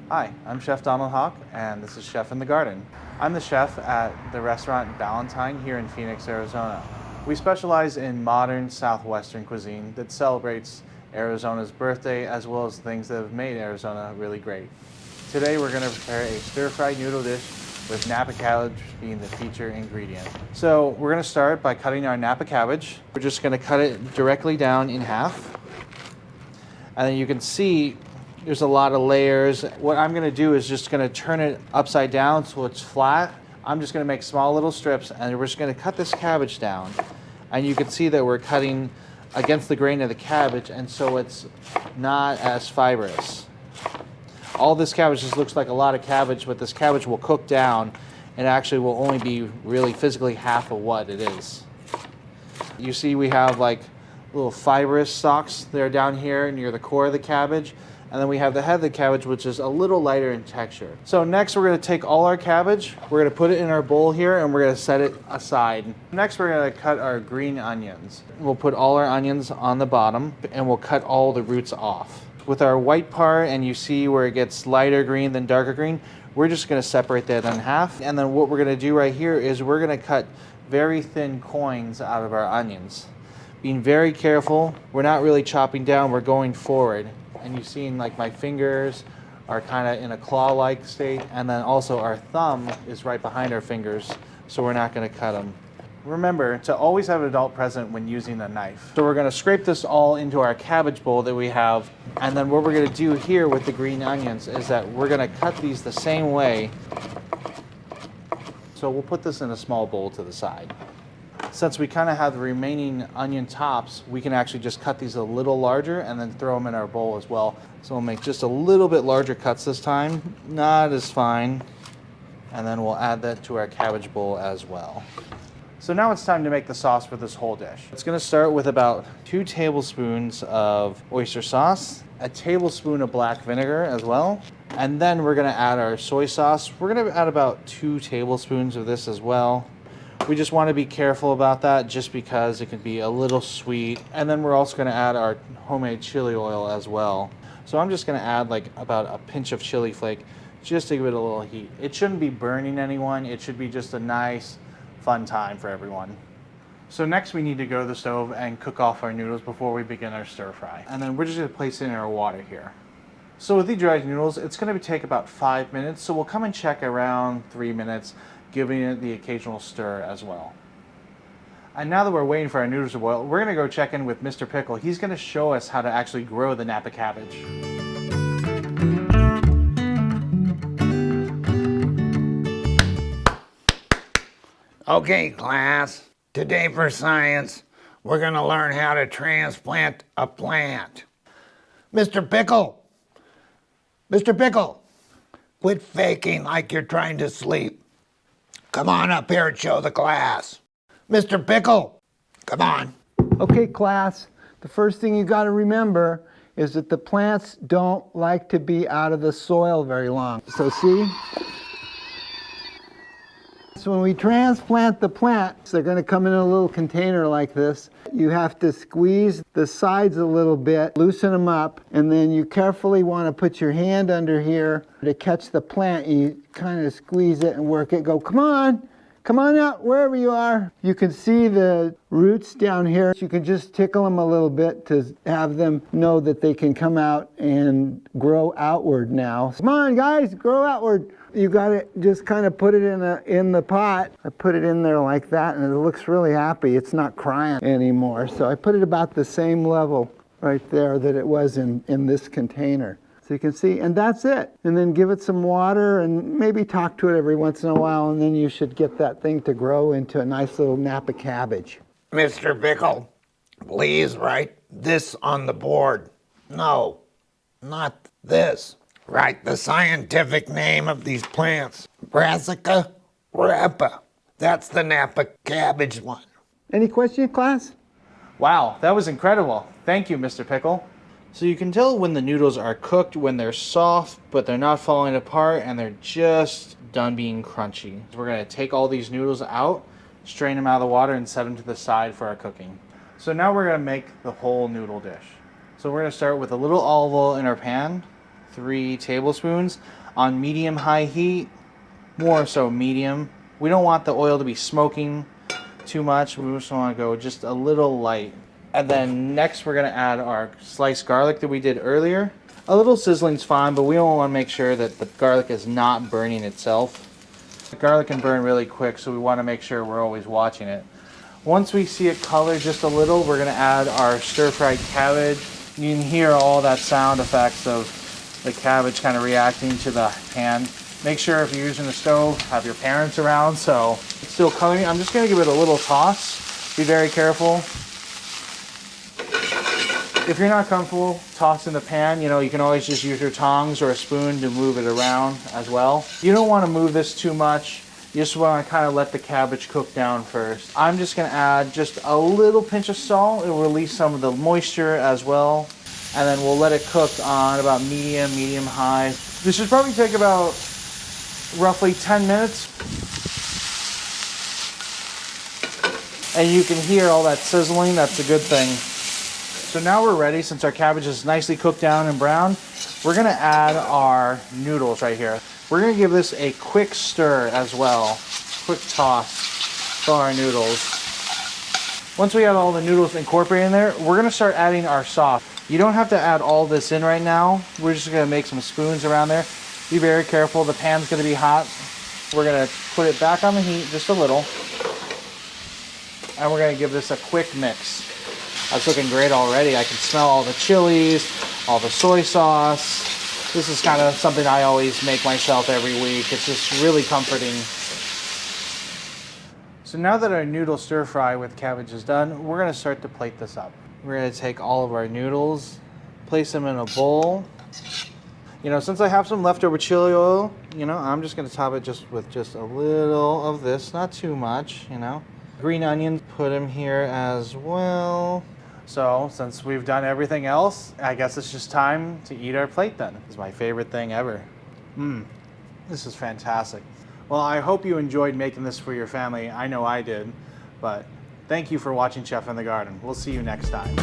Hi, I'm Chef Donald Hawk, and this is Chef in the Garden. I'm the chef at the restaurant Valentine here in Phoenix, Arizona. We specialize in modern Southwestern cuisine that celebrates Arizona's birthday as well as things that have made Arizona really great. Today we're going to prepare a stir-fried noodle dish with Napa cabbage being the feature ingredient. So we're going to start by cutting our Napa cabbage. We're just going to cut it directly down in half. And then you can see there's a lot of layers. What I'm gonna do is just gonna turn it upside down so it's flat. I'm just gonna make small little strips and we're just gonna cut this cabbage down. And you can see that we're cutting against the grain of the cabbage, and so it's not as fibrous. All this cabbage just looks like a lot of cabbage, but this cabbage will cook down and actually will only be really physically half of what it is. You see we have like little fibrous stalks there down here near the core of the cabbage. And then we have the head of the cabbage, which is a little lighter in texture. So next we're gonna take all our cabbage, we're gonna put it in our bowl here, and we're gonna set it aside. Next we're gonna cut our green onions. We'll put all our onions on the bottom, and we'll cut all the roots off. With our white part, and you see where it gets lighter green than darker green, we're just gonna separate that in half. And then what we're gonna do right here is we're gonna cut very thin coins out of our onions. Being very careful, we're not really chopping down, we're going forward. And you've seen like my fingers are kind of in a claw-like state, and then also our thumb is right behind our fingers, so we're not going to cut them. Remember to always have an adult present when using a knife. So we're going to scrape this all into our cabbage bowl that we have, and then what we're going to do here with the green onions is that we're going to cut these the same way. So we'll put this in a small bowl to the side. Since we kind of have the remaining onion tops, we can actually just cut these a little larger and then throw them in our bowl as well. So we'll make just a little bit larger cuts this time, not as fine. And then we'll add that to our cabbage bowl as well. So now it's time to make the sauce for this whole dish. It's going to start with about 2 tablespoons of oyster sauce, a tablespoon of black vinegar as well. And then we're going to add our soy sauce. We're going to add about 2 tablespoons of this as well. We just want to be careful about that just because it can be a little sweet. And then we're also going to add our homemade chili oil as well. So I'm just going to add like about a pinch of chili flake just to give it a little heat. It shouldn't be burning anyone. It should be just a nice, fun time for everyone. So next we need to go to the stove and cook off our noodles before we begin our stir fry. And then we're just going to place it in our water here. So with the dried noodles, it's going to take about 5 minutes. So we'll come and check around 3 minutes, giving it the occasional stir as well. And now that we're waiting for our noodles to boil, we're going to go check in with Mr. Pickle. He's going to show us how to actually grow the Napa cabbage. Okay, class. Today for science, we're going to learn how to transplant a plant. Mr. Pickle! Mr. Pickle! Quit faking like you're trying to sleep. Come on up here and show the class. Mr. Pickle, come on. Okay, class, the first thing you got to remember is that the plants don't like to be out of the soil very long. So see? So when we transplant the plants, they're going to come in a little container like this. You have to squeeze the sides a little bit, loosen them up, and then you carefully want to put your hand under here to catch the plant. You kind of squeeze it and work it. Go, come on out, wherever you are. You can see the roots down here. You can just tickle them a little bit to have them know that they can come out and grow outward now. Come on, guys, grow outward. You got to just kind of put it in the pot. I put it in there like that, and it looks really happy. It's not crying anymore. So I put it about the same level right there that it was in this container. So you can see, and that's it. And then give it some water and maybe talk to it every once in a while, and then you should get that thing to grow into a nice little Napa cabbage. Mr. Pickle, please write this on the board. No, not this. Write the scientific name of these plants. Brassica rapa. That's the Napa cabbage one. Any question, class? Wow, that was incredible. Thank you, Mr. Pickle. So you can tell when the noodles are cooked, when they're soft, but they're not falling apart, and they're just done being crunchy. So we're going to take all these noodles out, strain them out of the water, and set them to the side for our cooking. So now we're going to make the whole noodle dish. So we're going to start with a little olive oil in our pan. 3 tablespoons on medium-high heat, more so medium. We don't want the oil to be smoking too much. We just want to go just a little light. And then next we're going to add our sliced garlic that we did earlier. A little sizzling's fine, but we don't want to make sure that the garlic is not burning itself. The garlic can burn really quick, so we want to make sure we're always watching it. Once we see it color just a little, we're going to add our stir-fried cabbage. You can hear all that sound effects of the cabbage kind of reacting to the pan. Make sure if you're using the stove, have your parents around, so it's still coloring. I'm just going to give it a little toss. Be very careful. If you're not comfortable tossing the pan, you can always just use your tongs or a spoon to move it around as well. You don't want to move this too much. You just want to kind of let the cabbage cook down first. I'm just going to add just a little pinch of salt. It will release some of the moisture as well. And then we'll let it cook on about medium-high. This should probably take about roughly 10 minutes. And you can hear all that sizzling. That's a good thing. So now we're ready. Since our cabbage is nicely cooked down and browned, we're going to add our noodles right here. We're going to give this a quick stir as well. Quick toss for our noodles. Once we have all the noodles incorporated in there, we're going to start adding our sauce. You don't have to add all this in right now. We're just going to make some spoons around there. Be very careful. The pan's going to be hot. We're going to put it back on the heat just a little. And we're going to give this a quick mix. That's looking great already. I can smell all the chilies, all the soy sauce. This is kind of something I always make myself every week. It's just really comforting. So now that our noodle stir fry with cabbage is done, we're going to start to plate this up. We're going to take all of our noodles, place them in a bowl. Since I have some leftover chili oil, I'm just going to top it with just a little of this, not too much, Green onions, put them here as well. So, since we've done everything else, I guess it's just time to eat our plate then. It's my favorite thing ever. This is fantastic. Well, I hope you enjoyed making this for your family. I know I did. But thank you for watching Chef in the Garden. We'll see you next time.